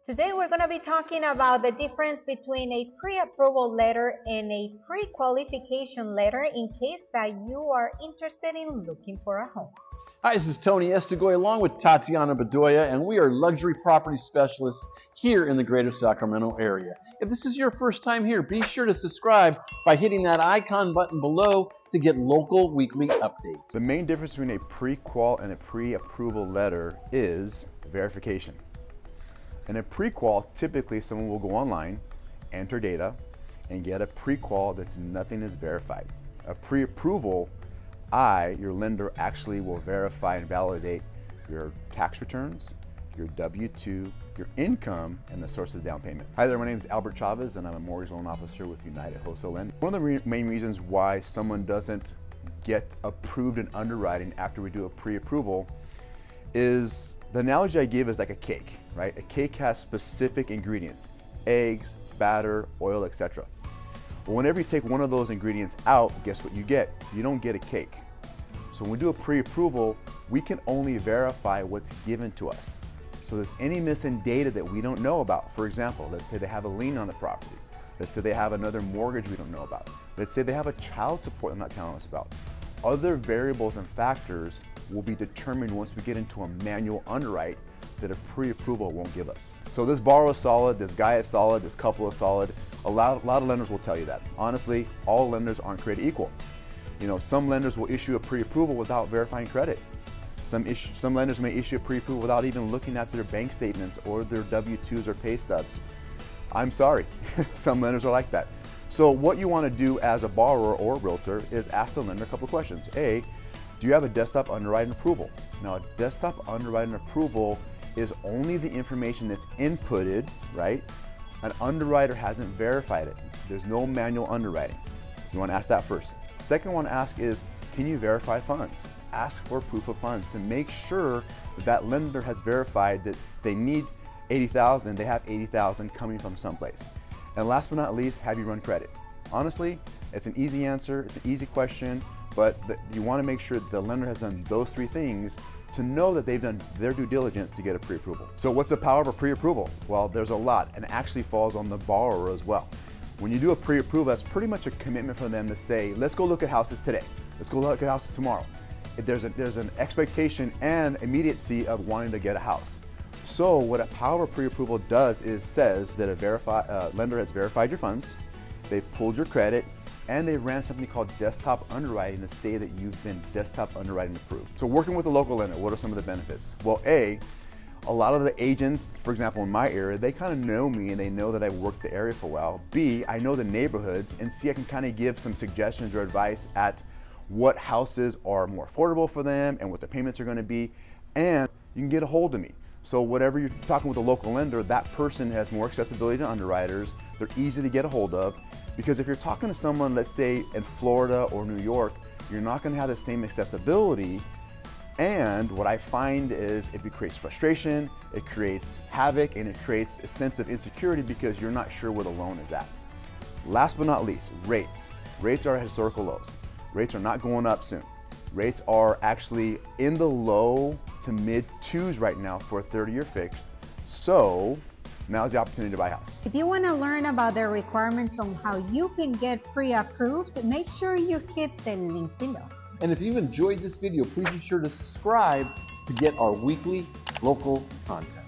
Today we're going to be talking about the difference between a pre-approval letter and a pre-qualification letter in case that you are interested in looking for a home. Hi, this is Tony Estigoy along with Tatiana Bedoya, and we are luxury property specialists here in the greater Sacramento area. If this is your first time here, be sure to subscribe by hitting that icon button below to get local weekly updates. The main difference between a pre-qual and a pre-approval letter is verification. In a pre-qual, typically someone will go online, enter data, and get a pre-qual that's nothing is verified. A pre-approval, your lender, actually will verify and validate your tax returns, your W-2, your income, and the source of the down payment. Hi there, my name is Albert Chavez, and I'm a mortgage loan officer with United Wholesale Lending. One of the main reasons why someone doesn't get approved in underwriting after we do a pre-approval is, the analogy I give is like a cake, right? A cake has specific ingredients: eggs, batter, oil, etc. Well, whenever you take one of those ingredients out, guess what you get? You don't get a cake. So when we do a pre-approval, we can only verify what's given to us. So there's any missing data that we don't know about. For example, let's say they have a lien on the property. Let's say they have another mortgage we don't know about. Let's say they have a child support they're not telling us about. Other variables and factors will be determined once we get into a manual underwrite that a pre-approval won't give us. So this borrower is solid, this guy is solid, this couple is solid. A lot of lenders will tell you that. Honestly, all lenders aren't created equal. You know, some lenders will issue a pre-approval without verifying credit. Some lenders may issue a pre-approval without even looking at their bank statements or their W-2s or pay stubs. I'm sorry, some lenders are like that. So what you want to do as a borrower or a realtor is ask the lender a couple of questions. A, do you have a desktop underwriting approval? Now, a desktop underwriting approval is only the information that's inputted, right? An underwriter hasn't verified it. There's no manual underwriting. You want to ask that first. Second one to ask is, can you verify funds? Ask for proof of funds to make sure that lender has verified that they need $80,000, they have $80,000 coming from someplace. And last but not least, have you run credit? Honestly, it's an easy answer, it's an easy question, but you want to make sure that the lender has done those three things to know that they've done their due diligence to get a pre-approval. So what's the power of a pre-approval? Well, there's a lot, and it actually falls on the borrower as well. When you do a pre-approval, that's pretty much a commitment for them to say, let's go look at houses today. Let's go look at houses tomorrow. There's an expectation and immediacy of wanting to get a house. So what a power of pre-approval does is says that a lender has verified your funds, they've pulled your credit, and they ran something called desktop underwriting to say that you've been desktop underwriting approved. So working with a local lender, what are some of the benefits? Well, A lot of the agents, for example, in my area, they kind of know me and they know that I've worked the area for a while. B, I know the neighborhoods, and C, I can kind of give some suggestions or advice at what houses are more affordable for them and what the payments are going to be, and you can get a hold of me. So whatever you're talking with a local lender, that person has more accessibility to underwriters. They're easy to get a hold of, because if you're talking to someone, let's say in Florida or New York, you're not going to have the same accessibility. And what I find is it creates frustration, it creates havoc, and it creates a sense of insecurity because you're not sure where the loan is at. Last but not least, rates. Rates are at historical lows. Rates are not going up soon. Rates are actually in the low to mid twos right now for a 30-year fixed. So now's the opportunity to buy a house. If you want to learn about the requirements on how you can get pre-approved, make sure you hit the link below. And if you've enjoyed this video, please be sure to subscribe to get our weekly local content.